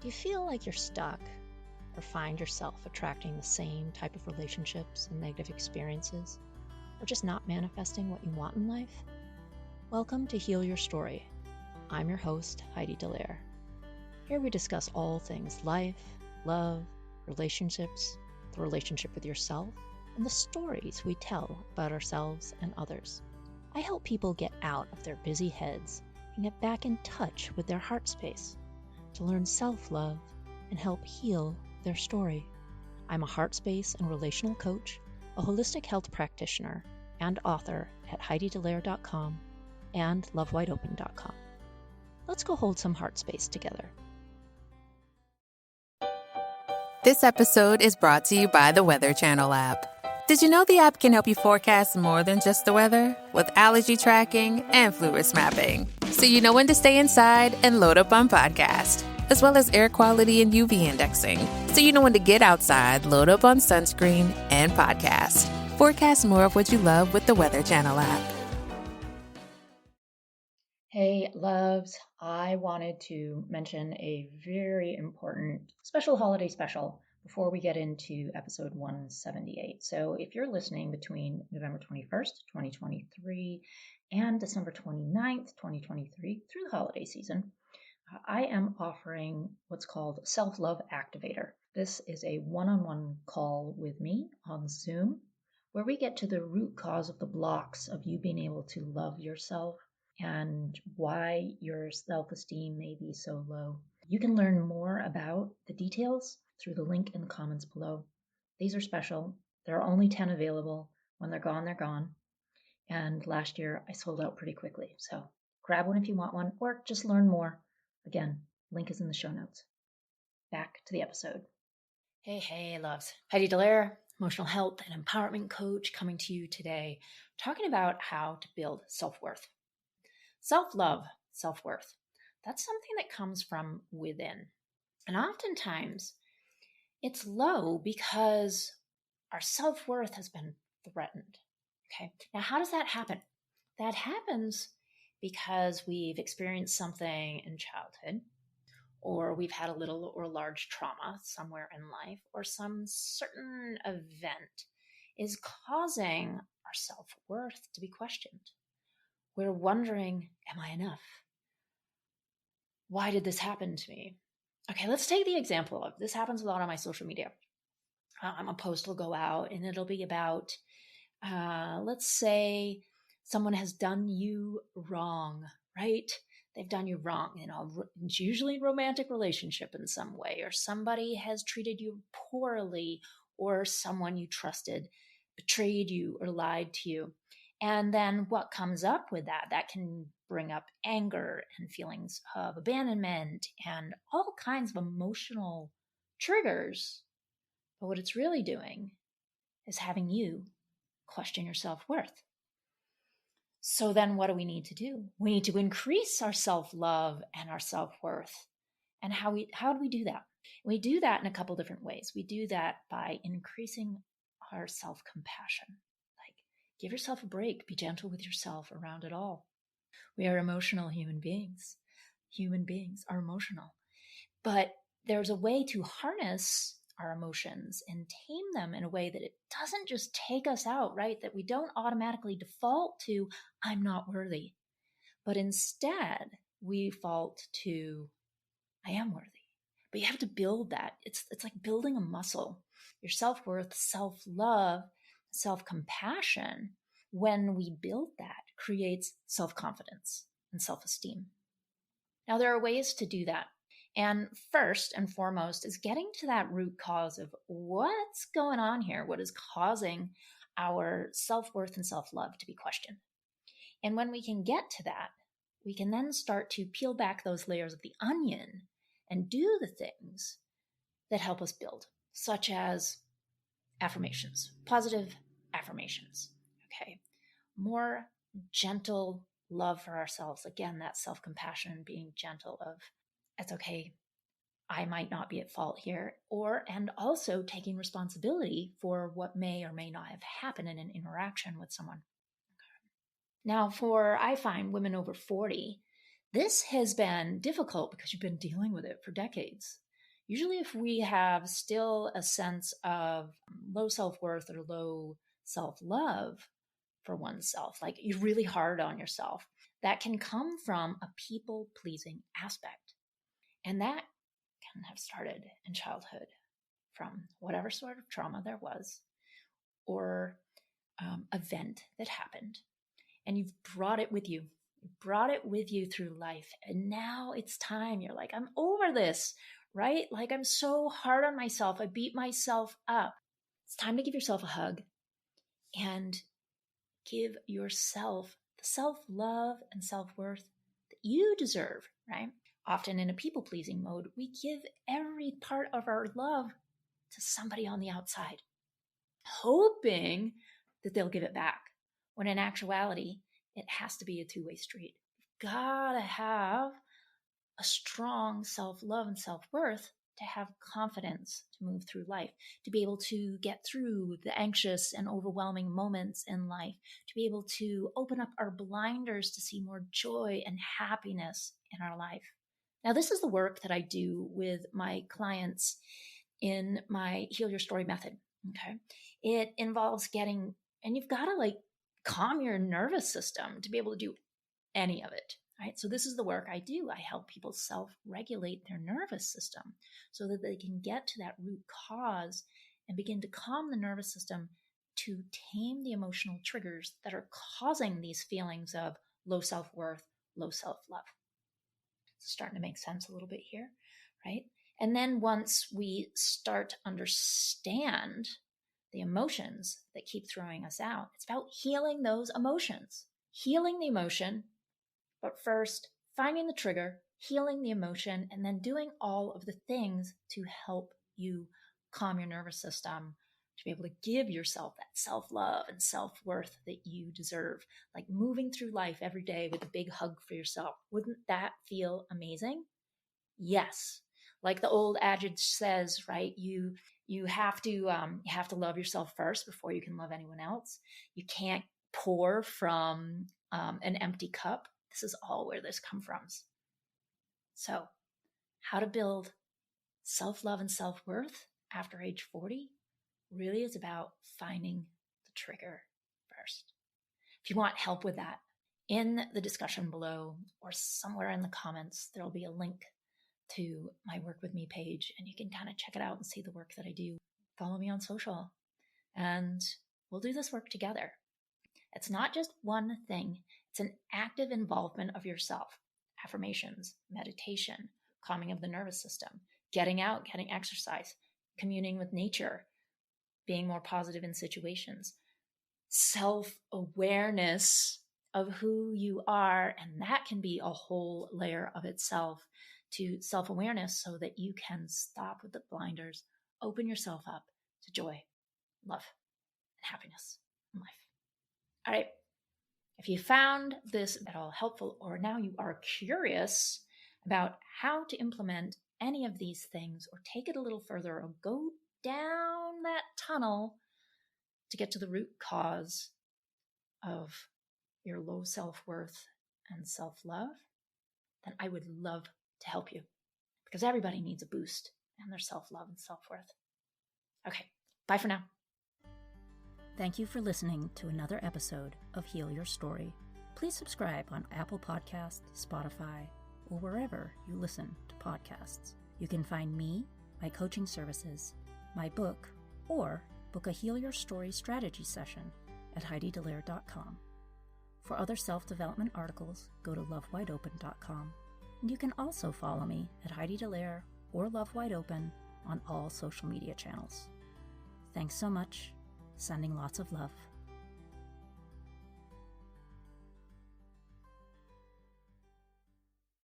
Do you feel like you're stuck or find yourself attracting the same type of relationships and negative experiences, or just not manifesting what you want in life? Welcome to Heal Your Story. I'm your host, Heidi Dallaire. Here we discuss all things life, love, relationships, the relationship with yourself, and the stories we tell about ourselves and others. I help people get out of their busy heads and get back in touch with their heart space to learn self-love and help heal their story. I'm a heart space and relational coach, a holistic health practitioner, and author at HeidiDallaire.com and LoveWideOpen.com. Let's go hold some heart space together. This episode is brought to you by the Weather Channel app. Did you know the app can help you forecast more than just the weather? With allergy tracking and flu risk mapping. So you know when to stay inside and load up on podcast. As well as air quality and UV indexing. So you know when to get outside, load up on sunscreen and podcast. Forecast more of what you love with the Weather Channel app. Hey, loves. I wanted to mention a very important special holiday special before we get into episode 178. So if you're listening between November 21st, 2023 and December 29th, 2023 through the holiday season, I am offering what's called Self-Love Activator. This is a one-on-one call with me on Zoom where we get to the root cause of the blocks of you being able to love yourself and why your self-esteem may be so low. You can learn more about the details through the link in the comments below. These are special. There are only 10 available. When they're gone, they're gone. And last year I sold out pretty quickly. So grab one if you want one, or just learn more. Again, link is in the show notes. Back to the episode. Hey, loves. Heidi Dallaire, emotional health and empowerment coach, coming to you today, talking about how to build self-worth. Self-love, self-worth. That's something that comes from within. And oftentimes it's low because our self-worth has been threatened. Okay. Now, how does that happen? That happens because we've experienced something in childhood, or we've had a little or large trauma somewhere in life, or some certain event is causing our self-worth to be questioned. We're wondering, am I enough? Why did this happen to me? Okay, let's take the example of this happens a lot on my social media. A post will go out and it'll be about, let's say someone has done you wrong, right? They've done you wrong. It's usually a romantic relationship in some way, or somebody has treated you poorly, or someone you trusted betrayed you or lied to you. And then what comes up with that can bring up anger and feelings of abandonment and all kinds of emotional triggers. But what it's really doing is having you question your self-worth. So then what do we need to do? We need to increase our self-love and our self-worth. And how do we do that? We do that in a couple different ways. We do that by increasing our self-compassion. Like, give yourself a break. Be gentle with yourself around it all. We are emotional human beings. Human beings are emotional. But there's a way to harness our emotions and tame them in a way that it doesn't just take us out, right? That we don't automatically default to, I'm not worthy. But instead, we default to, I am worthy. But you have to build that. It's like building a muscle. Your self-worth, self-love, self-compassion, when we build that, creates self-confidence and self-esteem. Now, there are ways to do that. And first and foremost is getting to that root cause of what's going on here, what is causing our self-worth and self-love to be questioned. And when we can get to that, we can then start to peel back those layers of the onion and do the things that help us build, such as affirmations, positive affirmations, okay? More gentle love for ourselves. Again, that self-compassion, being gentle of, it's okay, I might not be at fault here, and also taking responsibility for what may or may not have happened in an interaction with someone. Now, I find women over 40, this has been difficult because you've been dealing with it for decades. Usually, if we have still a sense of low self-worth or low self-love for oneself, like you're really hard on yourself, that can come from a people-pleasing aspect. And that can have started in childhood from whatever sort of trauma there was or event that happened. And you've brought it with you. You brought it with you through life. And now it's time. You're like, I'm over this, right? Like, I'm so hard on myself. I beat myself up. It's time to give yourself a hug and give yourself the self-love and self-worth that you deserve, right? Often in a people-pleasing mode, we give every part of our love to somebody on the outside, hoping that they'll give it back. When in actuality, it has to be a two-way street. You've got to have a strong self-love and self-worth to have confidence to move through life, to be able to get through the anxious and overwhelming moments in life, to be able to open up our blinders to see more joy and happiness in our life. Now, this is the work that I do with my clients in my Heal Your Story method. Okay. It involves and you've got to calm your nervous system to be able to do any of it. Right. So this is the work I do. I help people self-regulate their nervous system so that they can get to that root cause and begin to calm the nervous system to tame the emotional triggers that are causing these feelings of low self-worth, low self-love. It's starting to make sense a little bit here, right? And then once we start to understand the emotions that keep throwing us out, it's about healing those emotions, healing the emotion. But first, finding the trigger, healing the emotion, and then doing all of the things to help you calm your nervous system, to be able to give yourself that self-love and self-worth that you deserve. Like moving through life every day with a big hug for yourself. Wouldn't that feel amazing? Yes. Like the old adage says, right? You have to love yourself first before you can love anyone else. You can't pour from an empty cup. This is all where this comes from. So, how to build self-love and self-worth after age 40 really is about finding the trigger first. If you want help with that, in the discussion below or somewhere in the comments, there'll be a link to my Work With Me page, and you can kind of check it out and see the work that I do. Follow me on social, and we'll do this work together. It's not just one thing. It's an active involvement of yourself. Affirmations, meditation, calming of the nervous system, getting out, getting exercise, communing with nature, being more positive in situations, self-awareness of who you are. And that can be a whole layer of itself, to self-awareness so that you can stop with the blinders, open yourself up to joy, love, and happiness in life. All right. If you found this at all helpful, or now you are curious about how to implement any of these things or take it a little further or go down that tunnel to get to the root cause of your low self-worth and self-love, then I would love to help you, because everybody needs a boost in their self-love and self-worth. Okay, bye for now. Thank you for listening to another episode of Heal Your Story. Please subscribe on Apple Podcasts, Spotify, or wherever you listen to podcasts. You can find me, my coaching services, my book, or book a Heal Your Story strategy session at HeidiDelaire.com. For other self-development articles, go to lovewideopen.com. And you can also follow me at Heidi Delaire or Love Wide Open on all social media channels. Thanks so much. Sending lots of love.